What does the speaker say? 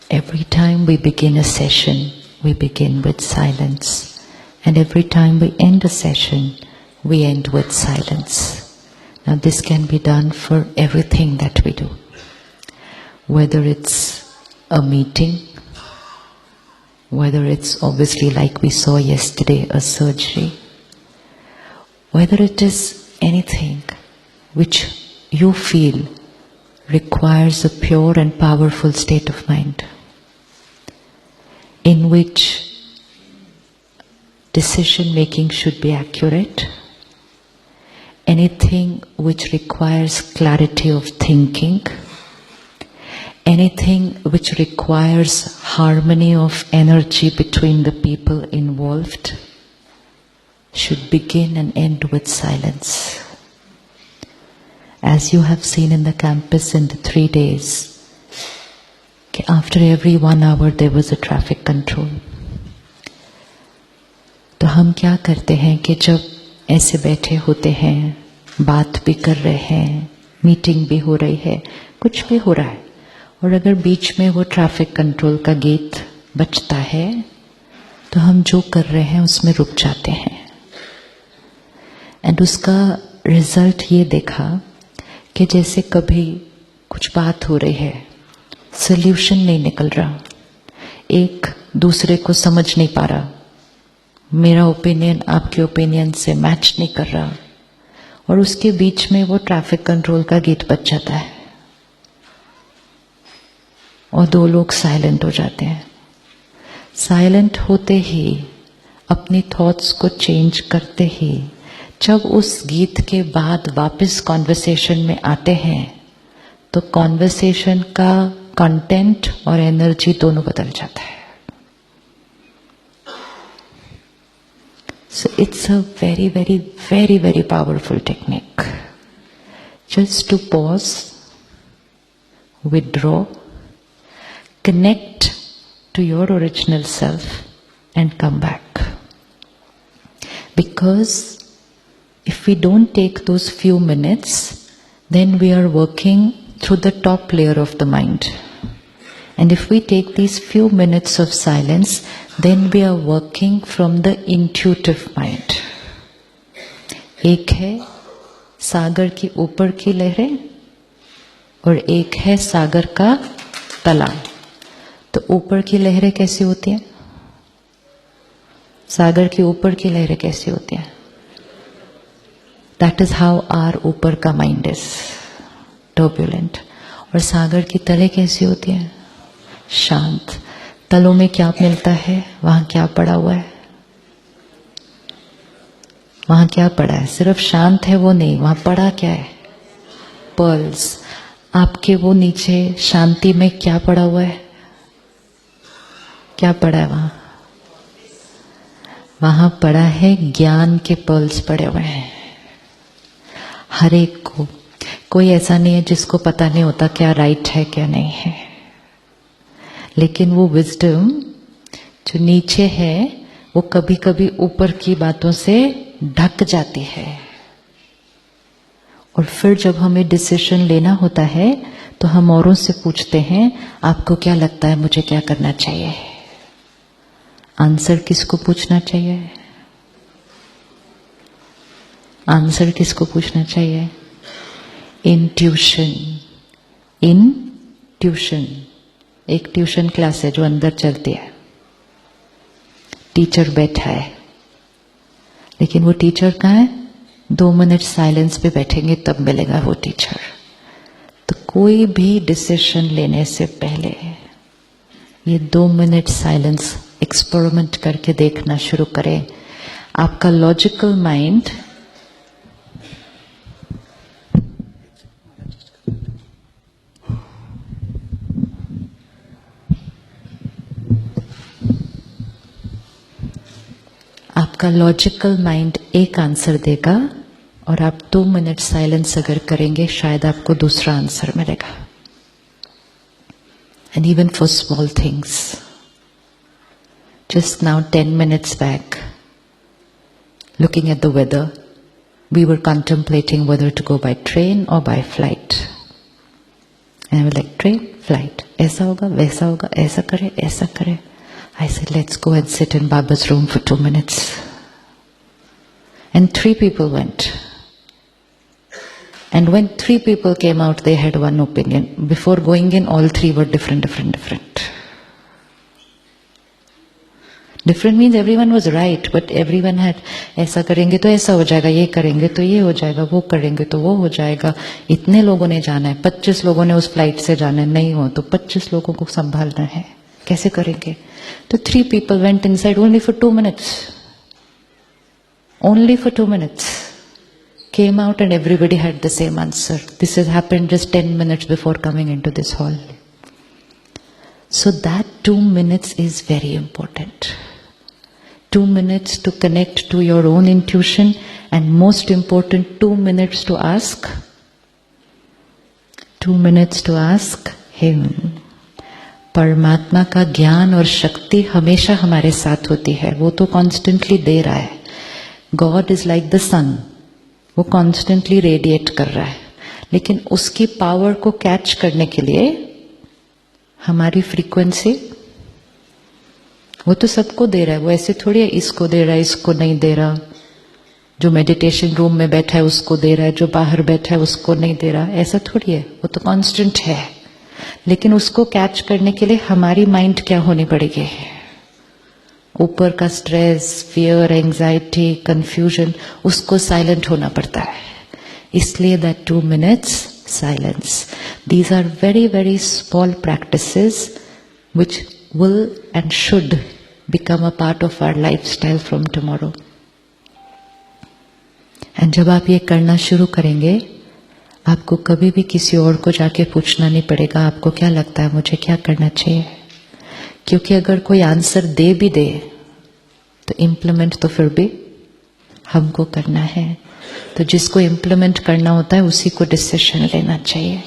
Every time we begin a session, we begin with silence. And every time we end a session, we end with silence. Now this can be done for everything that we do. Whether it's a meeting, whether it's obviously like we saw yesterday, a surgery, whether it is anything which you feel requires a pure and powerful state of mind, in which decision making should be accurate, anything which requires clarity of thinking, anything which requires harmony of energy between the people involved should begin and end with silence. As you have seen in the campus in the 3 days, after every 1 hour there was a traffic control. तो हम क्या करते हैं कि जब ऐसे बैठे होते हैं, बात भी कर रहे हैं, मीटिंग भी हो रही है, कुछ भी हो रहा है, और अगर बीच में वो ट्रैफिक कंट्रोल का गीत बजता है तो हम जो कर रहे हैं उसमें रुक जाते हैं. एंड उसका रिजल्ट ये देखा कि जैसे कभी कुछ बात हो रही है, सॉल्यूशन नहीं निकल रहा, एक दूसरे को समझ नहीं पा रहा, मेरा ओपिनियन आपके ओपिनियन से मैच नहीं कर रहा, और उसके बीच में वो ट्रैफिक कंट्रोल का गीत बज जाता है और 2 लोग साइलेंट हो जाते हैं. साइलेंट होते ही, अपनी थॉट्स को चेंज करते ही, जब उस गीत के बाद वापस कॉन्वर्सेशन में आते हैं तो कॉन्वर्सेशन का कंटेंट और एनर्जी दोनों बदल जाता है. So it's a very, very, very, very powerful technique. Just to pause, withdraw, connect to your original self and come back. Because if we don't take those few minutes, then we are working through the top layer of the mind. And if we take these few minutes of silence, then we are working from the intuitive mind. एक है सागर की ऊपर की लहरें और एक है सागर का तला. तो ऊपर की लहरें कैसी होती हैं? सागर की ऊपर की लहरें कैसी होती हैं? That is how our ऊपर का mind is, turbulent. और सागर की तले कैसी होती हैं? शांत. तलों में क्या मिलता है? वहां क्या पड़ा हुआ है? वहां क्या पड़ा है? सिर्फ शांत है वो नहीं, वहां पड़ा क्या है? पर्ल्स. आपके वो नीचे शांति में क्या पड़ा हुआ है? क्या पड़ा है वहां? वहां पड़ा है ज्ञान के पर्ल्स पड़े हुए हैं. हर एक को, कोई ऐसा नहीं है जिसको पता नहीं होता क्या राइट है क्या नहीं है. लेकिन वो विजडम जो नीचे है वो कभी कभी ऊपर की बातों से ढक जाती है. और फिर जब हमें डिसीजन लेना होता है तो हम औरों से पूछते हैं, आपको क्या लगता है मुझे क्या करना चाहिए? आंसर किसको पूछना चाहिए? आंसर किसको पूछना चाहिए? इंट्यूशन. इंट्यूशन. एक ट्यूशन क्लास है जो अंदर चलती है. टीचर बैठा है, लेकिन वो टीचर कहाँ है? 2 मिनट साइलेंस पे बैठेंगे तब मिलेगा वो टीचर. तो कोई भी डिसीजन लेने से पहले ये 2 मिनट साइलेंस एक्सपेरिमेंट करके देखना शुरू करें. आपका लॉजिकल माइंड आपका लॉजिकल माइंड एक आंसर देगा और आप 2 मिनट साइलेंस अगर करेंगे शायद आपको दूसरा आंसर मिलेगा. And even for small things. Just now 10 minutes back, looking at the weather, we were contemplating whether to go by train or by flight. And I was like, train, flight. ऐसा होगा, वैसा होगा, ऐसा करे, ऐसा करे. I said, let's go and sit in Baba's room for 2 minutes. And 3 people went. And when 3 people came out, they had one opinion. Before going in, all 3 were different. Different means everyone was right, but everyone had, ऐसा करेंगे तो ऐसा हो जाएगा, ये करेंगे तो ये हो जाएगा, वो करेंगे तो वो हो जाएगा. इतने लोगों ने जाना है, 25 लोगों ने उस फ्लाइट से जाना है, नहीं हो तो 25 लोगों को संभालना है, कैसे करेंगे? तो 3 people went inside only for 2 minutes. Only for 2 minutes. Came out and everybody had the same answer. This has happened just 10 minutes before coming into this hall. So that 2 minutes is very important. 2 minutes to connect to your own intuition, and most important, 2 minutes to ask. 2 minutes to ask Him. परमात्मा का ज्ञान और शक्ति हमेशा हमारे साथ होती है, वो तो कॉन्स्टेंटली दे रहा है. गॉड इज लाइक द सन, वो कॉन्स्टेंटली रेडिएट कर रहा है, लेकिन उसकी पावर को कैच करने के लिए हमारी फ्रीक्वेंसी, वो तो सबको दे रहा है, वो ऐसे थोड़ी है इसको दे रहा है इसको नहीं दे रहा. जो मेडिटेशन रूम में बैठा है उसको दे रहा है, जो बाहर बैठा है उसको नहीं दे रहा, ऐसा थोड़ी है, वो तो कांस्टेंट है. लेकिन उसको कैच करने के लिए हमारी माइंड क्या होनी पड़ेगी? ऊपर का स्ट्रेस, फियर, एंजाइटी, कंफ्यूजन, उसको साइलेंट होना पड़ता है. इसलिए that 2 minutes silence. These are very, very small practices which will and should become a part of our lifestyle from tomorrow. And जब आप ये करना शुरू करेंगे, आपको कभी भी किसी और को जाके पूछना नहीं पड़ेगा, आपको क्या लगता है मुझे क्या करना चाहिए. क्योंकि अगर कोई आंसर दे भी दे तो इम्प्लीमेंट तो फिर भी हमको करना है. तो जिसको इम्प्लीमेंट करना होता है उसी को डिसीजन लेना चाहिए.